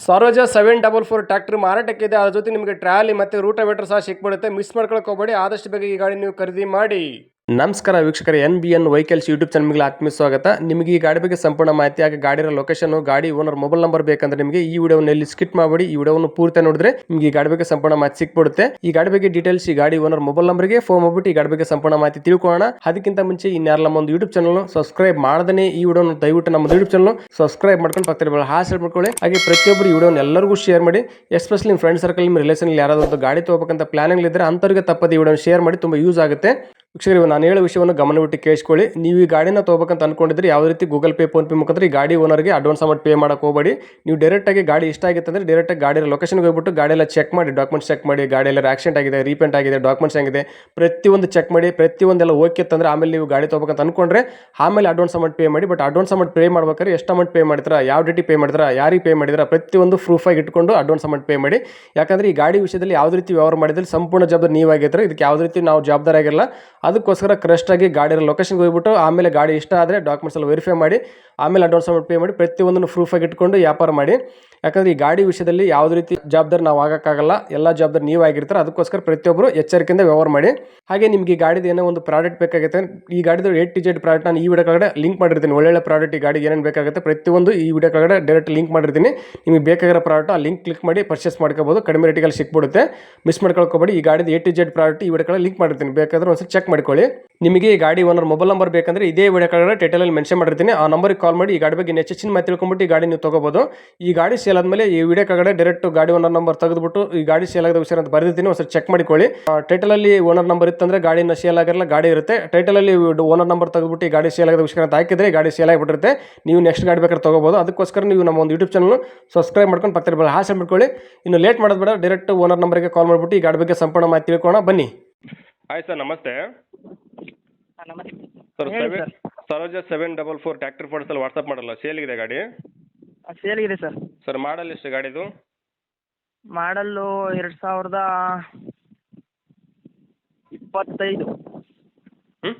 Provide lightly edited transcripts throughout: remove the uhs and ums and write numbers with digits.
Saroja 744 tractor ಮಾರಾಟಕ್ಕಿದೆ. ಅದರ ಜೊತೆ ನಿಮಗೆ ಟ್ರಾಲಿ ಮತ್ತು ರೂಟಾವೇಟರ್ ಸಹ ಸಿಕ್ಬಿಡುತ್ತೆ. ಮಿಸ್ ಮಾಡ್ಕೊಳಕ್ಕೆ ಹೋಗಬೇಡಿ. ಆದಷ್ಟು ಬೇಗ ಈ ಗಾಡಿ ನೀವು ಖರೀದಿ ಮಾಡಿ. ನಮಸ್ಕಾರ ವೀಕ್ಷಕರೇ, NBN ವೆಹಿಕಲ್ಸ್ ಯೂಟ್ಯೂಬ್ ಚಾನಲ್ಗೆ ಆತ್ಮೀಯ ಸ್ವಾಗತ. ನಿಮಗೆ ಈ ಗಾಡಿ ಬಗ್ಗೆ ಸಂಪೂರ್ಣ ಮಾಹಿತಿ ಹಾಗೆ ಗಾಡಿಯ ಲೊಕೇಶನ್, ಗಾಡಿ ಓನರ್ ಮೊಬೈಲ್ ನಂಬರ್ ಬೇಕಂದ್ರೆ ನಿಮಗೆ ಈ ವಿಡಿಯೋವನ್ನು ಎಲ್ಲಿ ಸ್ಕಿಪ್ ಮಾಡಬೇಡಿ. ಈ ವಿಡಿಯೋವನ್ನು ಪೂರ್ತಿ ನೋಡಿದ್ರೆ ನಿಮಗೆ ಈ ಗಾಡಿ ಬಗ್ಗೆ ಸಂಪೂರ್ಣ ಮಾಹಿತಿ ಸಿಕ್ಬಿಡುತ್ತೆ. ಈ ಗಾಡಿ ಬಗ್ಗೆ ಡೀಟೇಲ್ಸ್ ಈ ಗಾಡಿ ಓನರ್ ಮೊಬೈಲ್ ನಂಬರ್ಗೆ ಫೋನ್ ಮಾಡ್ಬಿಟ್ಟು ಈ ಗಾಡಿ ಬಗ್ಗೆ ಸಂಪೂರ್ಣ ಮಾಹಿತಿ ತಿಳ್ಕೊಳ್ಳೋಣ. ಅದಕ್ಕಿಂತ ಮುಂಚೆ ಇನ್ಯಾರಲ್ಲ ಒಂದು ಯೂಟ್ಯೂಬ್ ಚಾನಲ್ ಸಬ್ಸ್ಕ್ರೈಬ್ ಮಾಡದೇ ಈ ವಿಡಿಯೋನ ದಯವಿಟ್ಟು ನಮ್ಮ ಯೂಟ್ಯೂಬ್ ಚಾನಲ್ ಸಬ್ಸ್ಕ್ರೈಬ್ ಮಾಡ್ಕೊಂಡು ಪಕ್ಕದಲ್ಲಿ ಹಾಸಲ್ ಮಾಡ್ಕೊಳ್ಳಿ. ಹಾಗೆ ಪ್ರತಿಯೊಬ್ಬರು ಈ ವಿಡಿಯೋನ ಎಲ್ಲರಿಗೂ ಶೇರ್ ಮಾಡಿ. ಎಸ್ಪೆಷಲಿ ನಿಮ್ಮ ಫ್ರೆಂಡ್ ಸರ್ಕಲ್, ನಿಮ್ಮ ರಿಲೇಷನ್ ಯಾರಾದರೂ ಗಾಡಿ ತಗೋಬೇಕಂತ ಪ್ಲಾನಿಂಗ್ ಇದ್ರೆ ಅಂತವರಿಗೆ ತಪ್ಪದೆ ಈ ವಿಡಿಯೋನ ಶೇರ್ ಮಾಡಿ. ತುಂಬಾ ಯೂಸ್ ಆಗುತ್ತೆ. ವೀಕ್ಷಕರೇ, ನಾನು ಹೇಳೋ ವಿಷಯವನ್ನು ಗಮನವಿಟ್ಟು ಕೇಳಿಸ್ಕೊಳ್ಳಿ. ನೀವು ಈ ಗಾಡಿನ ತಗೋಬೇಕಂತ ಅನ್ಕೊಂಡಿದ್ರೆ ಯಾವುದೇ ರೀತಿ ಗೂಗಲ್ ಪೇ, ಫೋನ್ ಪೇ ಮುಖಾಂತರ ಈ ಗಾಡಿ ಓನರ್ಗೆ ಅಡ್ವಾನ್ಸ್ ಅಮೌಂಟ್ ಪೇ ಮಾಡಕ್ಕೆ ಹೋಗಬೇಡಿ. ನೀವು ಡೈರೆಕ್ಟ್ ಆಗಿ ಗಾಡಿ ಇಷ್ಟ ಆಗಿತ್ತು ಅಂದ್ರೆ ಡೈರೆಕ್ಟ್ ಆಗಿ ಗಾಡಿ ಲೊಕೇಶನ್ಗೆ ಹೋಗ್ಬಿಟ್ಟು ಗಾಡಿ ಎಲ್ಲ ಚೆಕ್ ಮಾಡಿ, ಡಾಕ್ಯುಮೆಂಟ್ಸ್ ಚೆಕ್ ಮಾಡಿ, ಗಾಡಿ ಎಲ್ಲ ಆಕ್ಸಿಡೆಂಟ್ ಆಗಿದೆ, ರೀಪೇಂಟ್ ಆಗಿದೆ, ಡಾಕ್ಯುಮೆಂಟ್ಸ್ ಆಗಿದೆ, ಪ್ರತಿಯೊಂದು ಚೆಕ್ ಮಾಡಿ. ಪ್ರತಿಯೊಂದೆಲ್ಲ ಓಕೆ ತಂದ್ರೆ ಆಮೇಲೆ ನೀವು ಗಾಡಿ ತಗೋಬೇಕಂತ ಅನ್ಕೊಂಡ್ರೆ ಆಮೇಲೆ ಅಡ್ವಾನ್ಸ್ ಅಮೌಂಟ್ ಪೇ ಮಾಡಿ. ಬಟ್ ಅಡ್ವಾನ್ಸ್ ಅಮೌಂಟ್ ಪೇ ಮಾಡ್ಬೇಕಾದ್ರೆ ಎಷ್ಟು ಅಮೌಂಟ್ ಪೇ ಮಾಡ್ತೀರಾ, ಯಾವ ಡೇಟಿ ಪೇ ಮಾಡಿದ್ರಾ, ಯಾರಿಗೆ ಪೇ ಮಾಡಿದ್ರಾ, ಪ್ರತಿಯೊಂದು ಪ್ರೂಫ್ ಆಗಿ ಇಟ್ಕೊಂಡು ಅಡ್ವಾನ್ಸ್ ಅಮೌಂಟ್ ಪೇ ಮಾಡಿ. ಯಾಕಂದ್ರೆ ಈ ಗಾಡಿ ವಿಷಯದಲ್ಲಿ ಯಾವುದೇ ರೀತಿ ವ್ಯವಹಾರ ಮಾಡಿದ್ರೆ ಸಂಪೂರ್ಣ ಜವಾಬ್ದಾರಿ ನೀವಾಗಿದ್ರೆ, ಇದಕ್ಕೆ ಯಾವುದೇ ರೀತಿ ನಾವು ಜವಾಬ್ದಾರಿ ಆಗಿಲ್ಲ. ಅದಕ್ಕೋಸ್ಕರ ಕರೆಕ್ಟ್ ಆಗಿ ಗಾಡಿ ಲೊಕೇಶನ್ಗೆ ಹೋಗ್ಬಿಟ್ಟು ಆಮೇಲೆ ಗಾಡಿ ಇಷ್ಟ ಆದರೆ ಡಾಕ್ಯುಮೆಂಟ್ಸ್ ಎಲ್ಲ ವೆರಿಫೈ ಮಾಡಿ ಆಮೇಲೆ ಅಡ್ವಾನ್ಸ್ ಅಮೌಂಟ್ ಪೇ ಮಾಡಿ. ಪ್ರತಿಯೊಂದನ್ನು ಪ್ರೂಫ್ ಆಗಿ ಇಟ್ಕೊಂಡು ವ್ಯಾಪಾರ ಮಾಡಿ. ಯಾಕಂದ್ರೆ ಈ ಗಾಡಿ ವಿಷಯದಲ್ಲಿ ಯಾವುದೇ ರೀತಿ ಜವಾಬ್ದಾರಿ ನಾವು ಆಗೋಕ್ಕಾಗಲ್ಲ, ಎಲ್ಲ ಜವಾಬ್ದಾರಿ ನೀವು ಆಗಿರ್ತಾರೆ. ಅದಕ್ಕೋಸ್ಕರ ಪ್ರತಿಯೊಬ್ಬರು ಎಚ್ಚರಿಕೆಯಿಂದ ವ್ಯವಹಾರ ಮಾಡಿ. ಹಾಗೆ ನಿಮಗೆ ಈ ಗಾಡಿದು ಏನೋ ಒಂದು ಪ್ರಾಡಕ್ಟ್ ಬೇಕಾಗುತ್ತೆ, ಈ ಗಾಡಿದು A to Z ಪ್ರಾಡಕ್ಟ್ ನಾನು ಈ ವಿಡಿಯೋ ಕೆಳಗಡೆ ಲಿಂಕ್ ಮಾಡಿರ್ತೀನಿ. ಒಳ್ಳೆ ಪ್ರಾಡಕ್ಟ್, ಈ ಗಾಡಿಗೆ ಏನೇನು ಬೇಕಾಗುತ್ತೆ ಪ್ರತಿಯೊಂದು ಈ ವಿಡಿಯೋ ಕೆಳಗಡೆ ಡೈರೆಕ್ಟ್ ಲಿಂಕ್ ಮಾಡಿರ್ತೀನಿ. ನಿಮಗೆ ಬೇಕಾಗಿರೋ ಪ್ರಾಡಕ್ಟ್ ಆ ಲಿಂಕ್ ಕ್ಲಿಕ್ ಮಾಡಿ ಪರ್ಚೇಸ್ ಮಾಡ್ಕೋಬಹುದು. ಕಡಿಮೆ ರೇಟಿಗೆ ಸಿಕ್ಬಿಡುತ್ತೆ. ಮಿಸ್ ಮಾಡ್ಕೊಳ್ಕೋಬೇಡಿ. ಈ ಗಾಡಿದು A to Z ಪ್ರಾಡಕ್ಟ್ ಈ ವಿಡಿಯೋ ಕೆಳಗಡೆ ಲಿಂಕ್ ಮಾಡಿರ್ತೀನಿ, ಬೇಕಾದ್ರೆ ಒಂದ್ಸರಿ ಚೆಕ್ ಮಾಡ್ಕೊಳ್ಳಿ. ನಿಮಗೆ ಈ ಗಾಡಿ ಓನರ್ ಮೊಬೈಲ್ ನಂಬರ್ ಬೇಕಂದ್ರೆ ಇದೇ ವಿಡಿಯೋ ಕೆಳಗಡೆ ಟೈಟಲಲ್ಲಿ ಮೆನ್ಷನ್ ಮಾಡಿರ್ತೀನಿ. ಆ ನಂಬರ್ಗೆ ಕಾಲ್ ಮಾಡಿ ಈ ಗಾಡಿ ಬಗ್ಗೆ ಹೆಚ್ಚಿನ ಮಾಹಿತಿ ತಿಳ್ಕೊಂಡ್ಬಿಟ್ಟು ಈ ಗಾಡಿ ನೀವು ತಗೋಬಹುದು. ಈ ಗಾಡಿ ಸೇಲ್ ಆದಮೇಲೆ ಈ ವಿಡಿಯೋ ಕೆಳಗಡೆ ಡೈರೆಕ್ಟ್ ಗಾಡಿ ಓನರ್ ನಂಬರ್ ತೆಗೆದುಬಿಟ್ಟು ಈ ಗಾಡಿ ಸೇಲ್ ಆಗದ ವಿಷಯ ಅಂತ ಬರೆದಿದ್ದೀನಿ, ಒಂದ್ಸರಿ ಚೆಕ್ ಮಾಡಿಕೊಳ್ಳಿ. ಟೈಟಲಲ್ಲಿ ಓನರ್ ನಂಬರ್ ಇತ್ತಂದ್ರೆ ಗಾಡಿನ ಸೇಲ್ ಆಗಿರಲ್ಲ, ಗಾಡಿ ಇರುತ್ತೆ. ಟೈಟಲಲ್ಲಿ ಓನರ್ ನಂಬರ್ ತೆಗೆದುಬಿಟ್ಟು ಈ ಗಾಡಿ ಸೇಲ್ ಆಗದ ವಿಷಯ ಅಂತ ಹಾಕಿದ್ರೆ ಗಾಡಿ ಸೇಲ್ ಆಗಿಬಿಟ್ಟಿರುತ್ತೆ. ನೀವು ನೆಕ್ಸ್ಟ್ ಗಾಡಿ ಬೇಕಾದ್ರೆ ತಗೋಬಹುದು. ಅದಕ್ಕೋಸ್ಕರ ನೀವು ನಮ್ಮ ಒಂದು ಯೂಟ್ಯೂಬ್ ಚಾನಲ್ ಸಬ್ಸ್ಕ್ರೈಬ್ ಮಾಡ್ಕೊಂಡು ಪಕ್ಕದಲ್ಲಿ ಹಾಸೆ ಮಾಡ್ಕೊಳ್ಳಿ. ಇನ್ನು ಲೇಟ್ ಮಾಡೋದು ಬೇಡ, ಡೈರೆಕ್ಟ್ ಓನರ್ ನಂಬರ್ಗೆ ಕಾಲ್ ಮಾಡಿಬಿಟ್ಟು ಈ ಗಾಡಿ ಬಗ್ಗೆ ಸಂಪೂರ್ಣ ಮಾಹಿತಿ ತಿಳ್ಕೊಳ್ಳೋಣ ಬನ್ನಿ. ಹಾಯ್ ಸರ್, ನಮಸ್ತೆ. ನಮಸ್ತೆ ಸರ್, ಹೇಳಿ ಸರ್. ಸರೋಜ 744 ಟ್ರ್ಯಾಕ್ಟರ್ ಫೋಟೋಸಲ್ಲಿ ವಾಟ್ಸಪ್ ಮಾಡಲ್ಲ, ಸೇಲಿಗಿದೆ ಗಾಡಿ. ಸೇಲಿಗಿದೆ ಸರ್. ಸರ್, ಮಾಡಲ್ ಎಷ್ಟು ಗಾಡಿದು? ಮಾಡಲ್ಲು 2025 ಹ್ಞೂ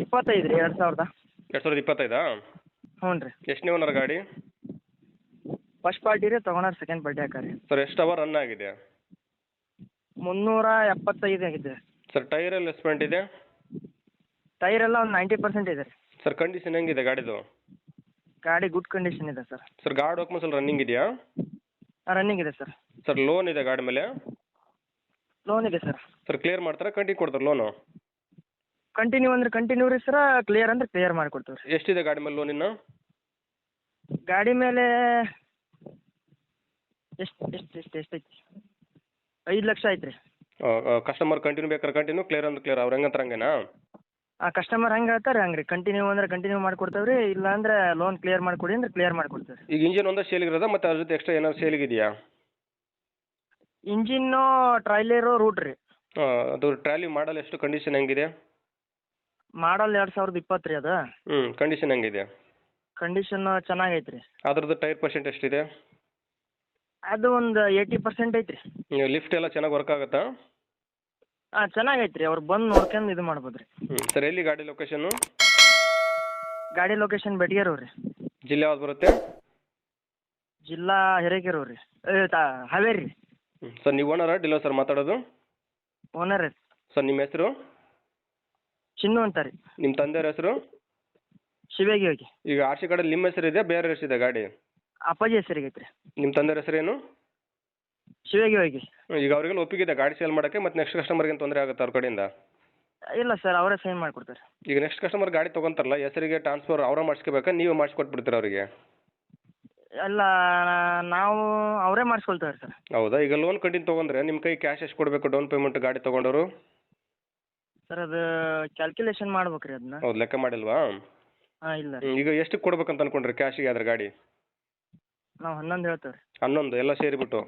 25 ರೀ 2000. 2025? ಹ್ಞೂ ರೀ. ಎಷ್ಟನೇ ಓನರ್ ಗಾಡಿ? ಫಸ್ಟ್ ಪಾರ್ಟಿ ರೀ, ತೊಗೊಂಡ್ರೆ ಸೆಕೆಂಡ್ ಪಾರ್ಟಿ ಹಾಕಾರಿ. ಸರ್, ಎಷ್ಟು ಅವರ್ ರನ್ ಆಗಿದೆ? 375 ಆಗಿದೆ. ಸರ್, ಟೈರ್ ಎಲ್ಲ ಎಸ್ಪೆಂಟ್ ಇದೆ? ಟೈರ್ ಎಲ್ಲ ಒಂದು 90% ಇದೆ ರೀ. ಸರ್, ಕಂಡೀಷನ್ ಹೆಂಗಿದೆ ಗಾಡಿದು? ಗಾಡಿ ಗುಡ್ ಕಂಡೀಷನ್ ಇದೆ ಸರ್. ಸರ್, ಗಾಡಿ ಡಾಕ್ಯುಮೆಂಟ್ಸ್ ಎಲ್ಲ ರನ್ನಿಂಗ್ ಇದೆಯಾ? ರನ್ನಿಂಗ್ ಇದೆ ಸರ್. ಸರ್, ಲೋನ್ ಇದೆ ಗಾಡಿ ಮೇಲೆ? ಲೋನ್ ಇದೆ ಸರ್. ಸರ್, ಕ್ಲಿಯರ್ ಮಾಡ್ತಾರಾ, ಕಂಟಿನ್ಯೂ ಕೊಡ್ತಾರೆ ಲೋನು? ಕಂಟಿನ್ಯೂ ಅಂದ್ರೆ ಕಂಟಿನ್ಯೂ ರೀ ಸರ್, ಕ್ಲಿಯರ್ ಅಂದ್ರೆ ಕ್ಲಿಯರ್ ಮಾಡಿಕೊಡ್ತೀವಿ ರೀ. ಎಷ್ಟಿದೆ ಗಾಡಿ ಮೇಲೆ ಲೋನ್ ಇನ್ನು? ಗಾಡಿ ಮೇಲೆ ಎಷ್ಟೈತಿ? 5 ಲಕ್ಷ ಐತೆ ರೀ. ಕಸ್ಟಮರ್ ಕಂಟಿನ್ಯೂ ಬೇಕಾದ್ರೆ ಕಂಟಿನ್ಯೂ, ಕ್ಲಿಯರ್ ಅಂದ್ರೆ ಕ್ಲಿಯರ್, ಅವ್ರು ಹೆಂಗಂತಾರೆ ಹಂಗೇನಾ? ಕಸ್ಟಮರ್ ಹೆಂಗೆ ಹೇಳ್ತಾರೆ ಹಂಗೆ ರೀ. ಕಂಟಿನ್ಯೂ ಅಂದ್ರೆ ಕಂಟಿನ್ಯೂ ಮಾಡಿಕೊಡ್ತೇವೆ ರೀ, ಇಲ್ಲ ಅಂದ್ರೆ ಲೋನ್ ಕ್ಲಿಯರ್ ಮಾಡಿಕೊಡಿ ಅಂದ್ರೆ ಕ್ಲಿಯರ್ ಮಾಡಿಕೊಡ್ತೇವೆ ರೀ. ಈಗ ಇಂಜಿನ್ ಒಂದೇ ಸೇಲಿಗಿರೋದ ಮತ್ತು ಅದ್ರ ಜೊತೆ ಎಕ್ಸ್ಟ್ರಾ ಏನಾದ್ರು ಸೇಲಿಗಿದೆಯಾ? ಇಂಜಿನ್ನು, ಟ್ರೈಲರು, ರೂಟ್ ರೀ. ಅದು ಟ್ರಾಲಿ ಮಾಡಲ್ ಎಷ್ಟು, ಕಂಡೀಷನ್ ಹೆಂಗಿದೆ? ಮಾಡಲ್ 2020 ರೀ ಅದು. ಕಂಡೀಷನ್ ಹೆಂಗಿದೆ? ಕಂಡೀಷನ್ ಚೆನ್ನಾಗೈತೆ ರೀ. ಅದ್ರದ್ದು ಟೈರ್ ಪರ್ಸೆಂಟ್ ಎಷ್ಟಿದೆ? ಅದು ಒಂದು 80% ಐತೆ ರೀ. ಲಿಫ್ಟ್ ಎಲ್ಲ ಚೆನ್ನಾಗಿ ವರ್ಕ್ ಆಗುತ್ತಾ? ಚೆನ್ನಾಗೈತೆ ರೀ. ಅವ್ರು ಬಂದು ನೋಡ್ಕೊಂಡು ಇದು ಮಾಡ್ಬೋದು ರೀ. ಸರ್, ಎಲ್ಲಿ ಗಾಡಿ ಲೊಕೇಶನ್ನು? ಗಾಡಿ ಲೊಕೇಶನ್ ಬೆಟಗೇರೂರು ರೀ. ಜಿಲ್ಲೆ ಯಾವ್ದು ಬರುತ್ತೆ? ಜಿಲ್ಲಾ ಹಿರೇಕೆರೂರು ರೀ, ಹಾವೇರಿ ರೀ. ಸರ್, ನೀವು ಓನರಾ ಡೀಲರ್ ಸರ್ ಮಾತಾಡೋದು? ಓನರ್ ರೀ. ಸರ್, ನಿಮ್ಮ ಹೆಸರು? ಚಿನ್ನು ಅಂತ ರೀ. ನಿಮ್ಮ ತಂದೆಯವ್ರ ಹೆಸರು? ಶಿವೇಗಿ ಹೋಗಿ. ಈಗ ಆರ್ ಸಿ ಕಾರ್ಡಲ್ಲಿ ನಿಮ್ಮ ಹೆಸರಿದೆ, ಬೇರೆ ಹೆಸರಿದೆ ಗಾಡಿ? ಅಪ್ಪಾಜಿ ಹೆಸರಿಗೆ ಐತೆ ರೀ. ನಿಮ್ಮ ತಂದೆಯವ್ರ ಹೆಸರೇನು? ಶಿವೇಗಿ ಹೋಗಿ. ಈಗ ಅವರಿಗೆಲ್ಲ ಒಪ್ಪಿಗಿದೆ ಗಾಡಿ ಸೇಲ್ ಮಾಡೋಕ್ಕೆ, ಮತ್ತು ನೆಕ್ಸ್ಟ್ ಕಸ್ಟಮರ್ಗೆ ತೊಂದರೆ ಆಗುತ್ತೆ ಅವ್ರ ಕಡೆಯಿಂದ? ಇಲ್ಲ ಸರ್, ಅವರೇ ಸೈನ್ ಮಾಡಿಕೊಡ್ತಾರೆ. ಈಗ ನೆಕ್ಸ್ಟ್ ಕಸ್ಟಮರ್ ಗಾಡಿ ತೊಗೊಂತಾರಲ್ಲ, ಹೆಸರಿಗೆ ಟ್ರಾನ್ಸ್ಫರ್ ಅವರೇ ಮಾಡಿಸ್ಕೋಬೇಕಾ, ನೀವೇ ಮಾಡಿಸ್ಕೊಟ್ಬಿಡ್ತೀರ ಅವರಿಗೆ? ಎಲ್ಲ ನಾವು ಅವರೇ ಮಾಡಿಸ್ಕೊಳ್ತೇವೆ ಸರ್. ಹೌದಾ? ಈಗ ಲೋನ್ ಕಂಟಿನ್ಯೂ ತೊಗೊಂಡ್ರೆ ನಿಮ್ಮ ಕೈ ಕ್ಯಾಶ್ ಎಷ್ಟು ಕೊಡಬೇಕು ಡೌನ್ ಪೇಮೆಂಟ್ ಗಾಡಿ ತೊಗೊಂಡವರು? ಸರ್, ಅದು ಕ್ಯಾಲ್ಕುಲೇಷನ್ ಮಾಡ್ಬೇಕು ರೀ ಅದನ್ನ. ಹೌದು, ಲೆಕ್ಕ ಮಾಡಿಲ್ವಾ? ಇಲ್ಲ. ಈಗ ಎಷ್ಟು ಕೊಡ್ಬೇಕಂತ ಅನ್ಕೊಂಡ್ರಿ ಕ್ಯಾಶಿಗೆ ಆದ್ರೆ ಗಾಡಿ? ನಾವು 11 ಹೇಳ್ತೇವೆ ರೀ. 11 ಎಲ್ಲ ಸೇರಿಬಿಟ್ಟು?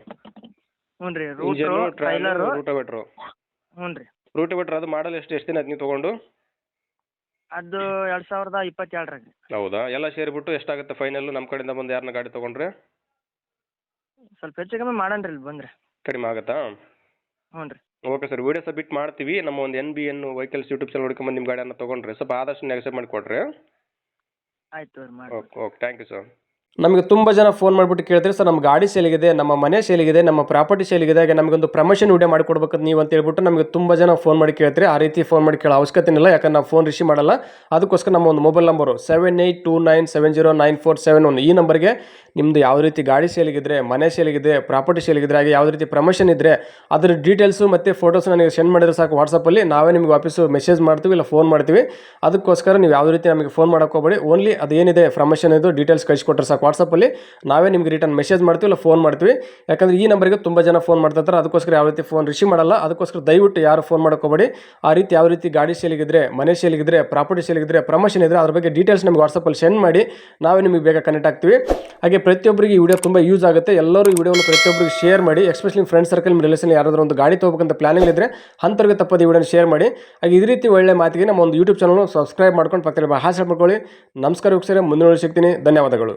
ಹ್ಞೂ ರೀ. Engine, trailer, rotavator. ಹ್ಞೂ ರೀ. ರೂಟೋವೇಟ್ರ್ ಅದು ಮಾಡಲ್ ಎಷ್ಟು ದಿನ ಆಯ್ತು ನೀವು ತೊಗೊಂಡು? ಅದು 2022 ರೀ. ಹೌದಾ? ಎಲ್ಲ ಸೇರಿಬಿಟ್ಟು ಎಷ್ಟಾಗುತ್ತೆ ಫೈನಲ್ ನಮ್ಮ ಕಡೆಯಿಂದ ಬಂದು ಯಾರನ್ನ ಗಾಡಿ ತೊಗೊಂಡ್ರೆ? ಸ್ವಲ್ಪ ಹೆಚ್ಚು ಕಮ್ಮಿ ಮಾಡೋಣ ರೀ ಇಲ್ಲಿ ಬಂದರೆ. ಕಡಿಮೆ ಆಗುತ್ತಾ? ಹ್ಞೂ ರೀ. ಓಕೆ ಸರ್, ವಿಡಿಯೋ ಸಬ್ಮಿಟ್ ಮಾಡ್ತೀವಿ. ನಮ್ಮ ಒಂದು NBN ವೆಹಿಕಲ್ಸ್ ಯೂಟ್ಯೂಬ್ ಚಾನಲ್ ಹುಡ್ಕೊಂಬಂದು ನಿಮ್ಮ ಗಾಡಿಯನ್ನು ತೊಗೊಂಡ್ರೆ ಸ್ವಲ್ಪ ಆದಷ್ಟು ನೆಗೆಸೇಟ್ ಮಾಡಿಕೊಡ್ರಿ. ಆಯ್ತು ರೀ, ಮಾಡಿ. Okay thank you sir. ನಮಗೆ ತುಂಬ ಜನ ಫೋನ್ ಮಾಡಿಬಿಟ್ಟು ಕೇಳ್ತಾರೆ ಸರ್ ನಮ್ಮ ಗಾಡಿ ಸೇಲಿಗಿದೆ, ನಮ್ಮ ಮನೆ ಸೇಲಿಗಿದೆ, ನಮ್ಮ ಪ್ರಾಪರ್ಟಿ ಸೇಲಿಗಿದೆ, ಹಾಗೆ ನಮಗೊಂದು ಪ್ರಮೋಷನ್ ವಿಡಿಯೋ ಮಾಡಿಕೊಡ್ಬೇಕು ನೀವು ಅಂತ ಹೇಳ್ಬಿಟ್ಟು ನಮಗೆ ತುಂಬ ಜನ ಫೋನ್ ಮಾಡಿ ಕೇಳ್ತೀರಿ. ಆ ರೀತಿ ಫೋನ್ ಮಾಡಿ ಕೇಳೋ ಅವಶ್ಯಕತೆ ಇಲ್ಲ, ಯಾಕಂದ್ರೆ ನಾವು ಫೋನ್ ರಿಸೀವ್ ಮಾಡಲ್ಲ. ಅದಕ್ಕೋಸ್ಕರ ನಮ್ಮ ಒಂದು ಮೊಬೈಲ್ ನಂಬರು 7829709471 ಈ ನಂಬರ್ಗೆ ನಿಮ್ಮದು ಯಾವ ರೀತಿ ಗಾಡಿ ಸೇಲಿಗಿದ್ರೆ, ಮನೆ ಸೇಲಿಗಿದೆ, ಪ್ರಾಪರ್ಟಿ ಸೇಲಿಗಿದ್ರೆ, ಹಾಗೆ ಯಾವುದೇ ರೀತಿ ಪ್ರಮೋಷನ್ ಇದ್ದರೆ ಅದರ ಡೀಟೇಲ್ಸು ಮತ್ತು ಫೋಟೋಸ್ ನನಗೆ ಸೆಂಡ್ ಮಾಡಿದ್ರೆ ಸಾಕು. ವಾಟ್ಸಪ್ಪಲ್ಲಿ ನಾವೇ ನಿಮಗೆ ವಾಪಸ್ಸು ಮೆಸೇಜ್ ಮಾಡ್ತೀವಿ ಇಲ್ಲ ಫೋನ್ ಮಾಡ್ತೀವಿ. ಅದಕ್ಕೋಸ್ಕರ ನೀವು ಯಾವುದೇ ರೀತಿ ನಮಗೆ ಫೋನ್ ಮಾಡೋಕೆ ಹೋಗಬೇಡಿ. ಓನ್ಲಿ ಅದೇನಿದೆ ಪ್ರಮೋಷನ್ ಇದು ಡೀಟೇಲ್ಸ್ ಕಳಿಸ್ಕೊಟ್ರೆ ಸಾಕು. ವಾಟ್ಸಪ್ಪಲ್ಲಿ ನಾವೇ ನಿಮಗೆ ರಿಟರ್ನ್ ಮೆಸೇಜ್ ಮಾಡ್ತೀವಿ ಇಲ್ಲ ಫೋನ್ ಮಾಡ್ತೀವಿ. ಯಾಕಂದರೆ ಈ ನಂಬರ್ಗೆ ತುಂಬ ಜನ ಫೋನ್ ಮಾಡ್ತಾರೆ, ಅದಕ್ಕೋಸ್ಕರ ಯಾವ ರೀತಿ ಫೋನ್ ರಿಸೀವ್ ಮಾಡಲ್ಲ. ಅದಕ್ಕೋಸ್ಕರ ದಯವಿಟ್ಟು ಯಾರು ಫೋನ್ ಮಾಡೋಕೆ ಹೋಗಬೇಡಿ. ಆ ರೀತಿ ಯಾವ ರೀತಿ ಗಾಡಿ ಸೇಲಿಗಿದ್ರೆ, ಮನೆ ಸೇಲಿಗಿದ್ರೆ, ಪ್ರಾಪರ್ಟಿ ಸೇಲಿಗಿದ್ರೆ, ಪ್ರಮೋಷನ್ ಇದ್ದರೆ ಅದ್ರ ಬಗ್ಗೆ ಡೀಟೇಲ್ಸ್ ನಮಗೆ ವಾಟ್ಸಪ್ಪಲ್ಲಿ ಸೆಂಡ್ ಮಾಡಿ ನಾವೇ ನಿಮಗೆ ಬೇಗ ಕನೆಕ್ಟ್ ಆಗ್ತೀವಿ. ಹಾಗೆ ಪ್ರತಿಯೊಬ್ಬರಿಗೆ ಈ ವಿಡಿಯೋ ತುಂಬ ಯೂಸ್ ಆಗುತ್ತೆ. ಎಲ್ಲರೂ ಈ ವಿಡಿಯೋವನ್ನು ಪ್ರತಿಯೊಬ್ಬರಿಗೆ ಶೇರ್ ಮಾಡಿ. ಎಸ್ಪೆಷಲಿ ಫ್ರೆಂಡ್ ಸರ್ಕಲ್, ನಿಮ್ಮ ರಿಲೇಷನ್ ಯಾರಾದರೂ ಒಂದು ಗಾಡಿ ತೊಗೋಬೇಕಂತ ಪ್ಲಾನಿಂಗ್ ಇದ್ದರೆ ಅಂಥವ್ರಿಗೆ ತಪ್ಪದೆ ಈ ವಿಡಿಯೋನ ಶೇರ್ ಮಾಡಿ. ಹಾಗೆ ಇದೇ ರೀತಿ ಒಳ್ಳೆ ಮಾತಿಗೆ ನಮ್ಮ ಒಂದು ಯೂಟ್ಯೂಬ್ ಚಾನಲ್ ಸಬ್ಸ್ಕ್ರೈಬ್ ಮಾಡ್ಕೊಂಡು ಪಕ್ಕದಲ್ಲಿ ಹಾಸೆ ಮಾಡ್ಕೊಳ್ಳಿ. ನಮಸ್ಕಾರ ವೀಕ್ಷಕರೇ, ಮುಂದಿನ ಸಿಗ್ತೀನಿ. ಧನ್ಯವಾದಗಳು.